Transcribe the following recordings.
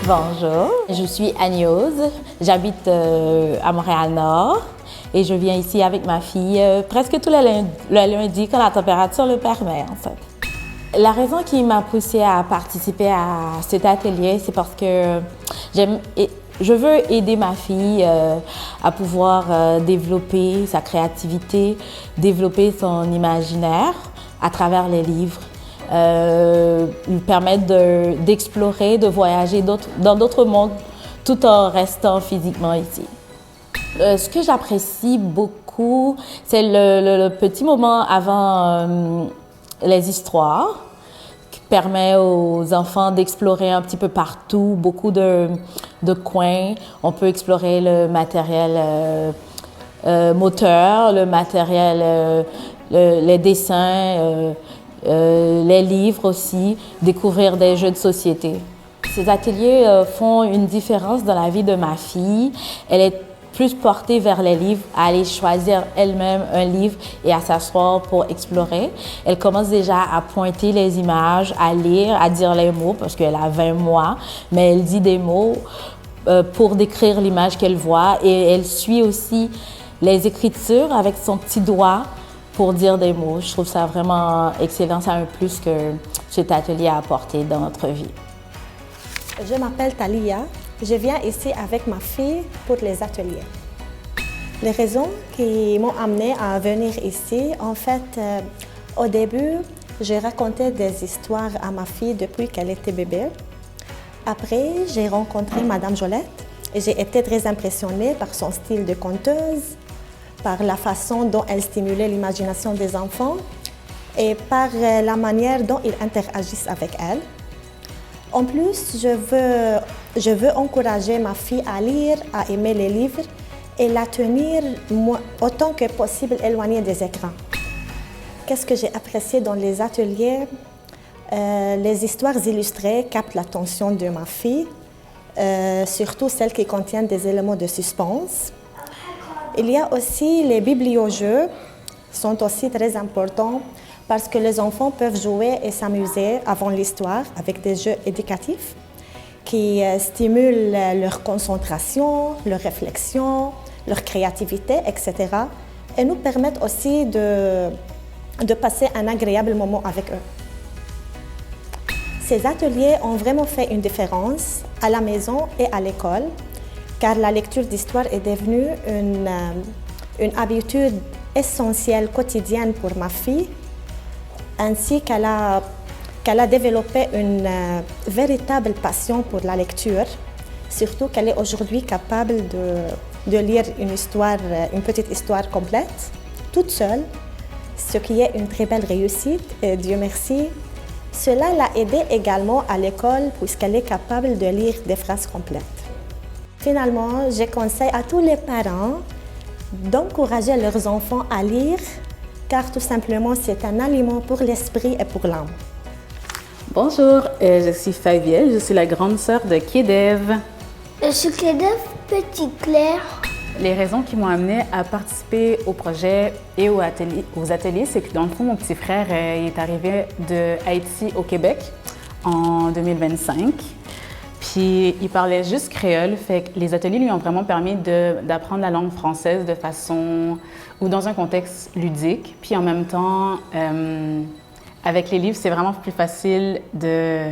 Bonjour, je suis Agnose, j'habite à Montréal-Nord et je viens ici avec ma fille presque tous le lundi quand la température le permet en fait. La raison qui m'a poussée à participer à cet atelier, c'est parce que je veux aider ma fille à pouvoir développer sa créativité, développer son imaginaire à travers les livres. Lui permettre d'explorer, de voyager dans d'autres mondes tout en restant physiquement ici. Ce que j'apprécie beaucoup, c'est le petit moment avant les histoires qui permet aux enfants d'explorer un petit peu partout, beaucoup de coins. On peut explorer le matériel moteur, le matériel, les dessins, les livres aussi, découvrir des jeux de société. Ces ateliers font une différence dans la vie de ma fille. Elle est plus portée vers les livres, à aller choisir elle-même un livre et à s'asseoir pour explorer. Elle commence déjà à pointer les images, à lire, à dire les mots parce qu'elle a 20 mois, mais elle dit des mots pour décrire l'image qu'elle voit et elle suit aussi les écritures avec son petit doigt pour dire des mots. Je trouve ça vraiment excellent, c'est un plus que cet atelier a apporté dans notre vie. Je m'appelle Thalia, je viens ici avec ma fille pour les ateliers. Les raisons qui m'ont amenée à venir ici, en fait, au début, j'ai raconté des histoires à ma fille depuis qu'elle était bébé. Après, j'ai rencontré Madame Jolette et j'ai été très impressionnée par son style de conteuse, par la façon dont elle stimulait l'imagination des enfants et par la manière dont ils interagissent avec elle. En plus, je veux encourager ma fille à lire, à aimer les livres et la tenir autant que possible éloignée des écrans. Qu'est-ce que j'ai apprécié dans les ateliers? Les histoires illustrées captent l'attention de ma fille, surtout celles qui contiennent des éléments de suspense. Il y a aussi les bibliojeux, sont aussi très importants parce que les enfants peuvent jouer et s'amuser avant l'histoire avec des jeux éducatifs qui stimulent leur concentration, leur réflexion, leur créativité, etc. et nous permettent aussi de passer un agréable moment avec eux. Ces ateliers ont vraiment fait une différence à la maison et à l'école, car la lecture d'histoire est devenue une habitude essentielle quotidienne pour ma fille, ainsi qu'elle a développé une véritable passion pour la lecture, surtout qu'elle est aujourd'hui capable de lire une petite histoire complète, toute seule, ce qui est une très belle réussite, et Dieu merci. Cela l'a aidée également à l'école puisqu'elle est capable de lire des phrases complètes. Finalement, je conseille à tous les parents d'encourager leurs enfants à lire, car tout simplement, c'est un aliment pour l'esprit et pour l'âme. Bonjour, je suis Fabienne, je suis la grande sœur de Kédev. Je suis Kédev Petit Claire. Les raisons qui m'ont amenée à participer au projet et aux ateliers, c'est que dans le fond, mon petit frère il est arrivé de Haïti au Québec en 2025. Puis il parlait juste créole, fait que les ateliers lui ont vraiment permis d'apprendre la langue française de façon ou dans un contexte ludique. Puis en même temps, avec les livres, c'est vraiment plus facile de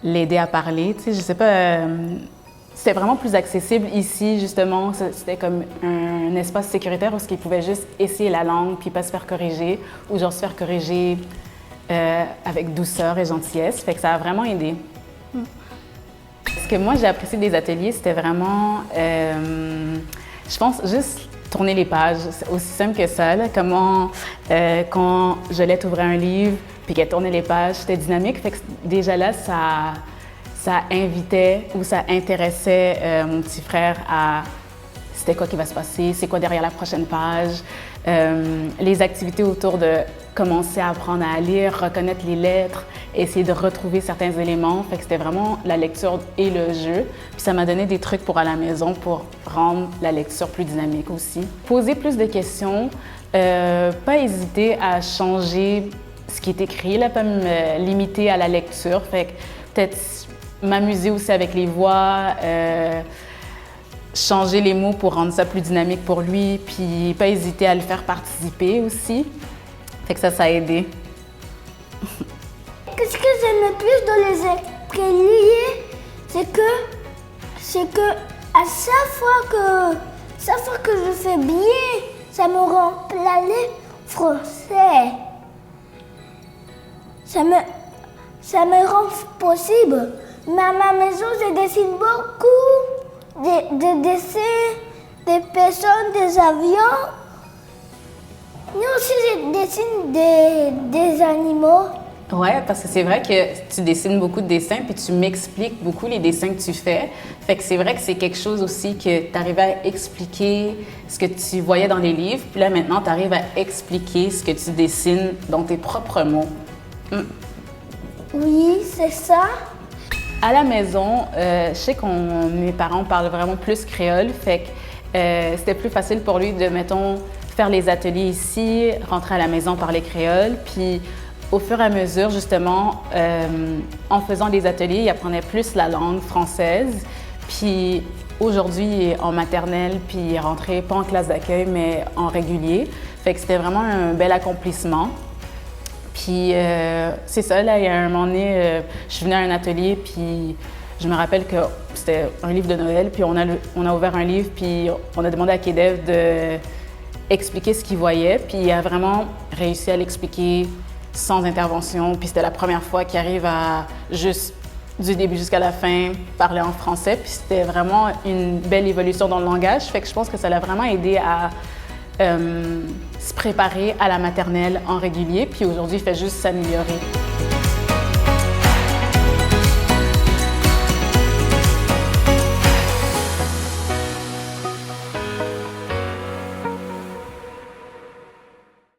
l'aider à parler. Tu sais, je sais pas, c'est vraiment plus accessible ici, justement. C'était comme un espace sécuritaire où il pouvait juste essayer la langue puis pas se faire corriger ou genre se faire corriger avec douceur et gentillesse. Fait que ça a vraiment aidé. Ce que moi, j'ai apprécié des ateliers, c'était vraiment, je pense, juste tourner les pages. C'est aussi simple que ça, là. Comment, quand Jolette ouvrait un livre, puis qu'elle tournait les pages, c'était dynamique. Fait que déjà là, ça invitait ou ça intéressait mon petit frère à c'était quoi qui va se passer, c'est quoi derrière la prochaine page. Les activités autour de commencer à apprendre à lire, reconnaître les lettres, essayer de retrouver certains éléments. Fait que c'était vraiment la lecture et le jeu. Puis ça m'a donné des trucs pour à la maison pour rendre la lecture plus dynamique aussi. Poser plus de questions, pas hésiter à changer ce qui est écrit, là, pas me limiter à la lecture. Fait que peut-être m'amuser aussi avec les voix, changer les mots pour rendre ça plus dynamique pour lui, puis pas hésiter à le faire participer aussi. Fait que ça a aidé. Qu'est-ce que j'aime le plus dans les ateliers, c'est que à chaque fois que je fais bien, ça me rend la lettre français. Ça me rend possible. Mais à ma maison, je dessine beaucoup de dessins, des personnes, des avions. Mais aussi, je dessine des animaux. Ouais, parce que c'est vrai que tu dessines beaucoup de dessins puis tu m'expliques beaucoup les dessins que tu fais. Fait que c'est vrai que c'est quelque chose aussi que tu arrives à expliquer ce que tu voyais dans les livres. Puis là, maintenant, tu arrives à expliquer ce que tu dessines dans tes propres mots. Oui, c'est ça. À la maison, je sais que mes parents parlent vraiment plus créole. Fait que c'était plus facile pour lui de, mettons, faire les ateliers ici, rentrer à la maison, parler créole. Puis au fur et à mesure, justement, en faisant des ateliers, il apprenait plus la langue française. Puis aujourd'hui, il est en maternelle, puis il est rentré pas en classe d'accueil, mais en régulier. Fait que c'était vraiment un bel accomplissement. Puis c'est ça, là, il y a un moment donné, je suis venue à un atelier, puis je me rappelle que c'était un livre de Noël, puis on a ouvert un livre, puis on a demandé à Kedev d'expliquer ce qu'il voyait, puis il a vraiment réussi à l'expliquer sans intervention, puis c'était la première fois qu'il arrive à juste, du début jusqu'à la fin, parler en français, puis c'était vraiment une belle évolution dans le langage, fait que je pense que ça l'a vraiment aidé à se préparer à la maternelle en régulier, puis aujourd'hui, il fait juste s'améliorer.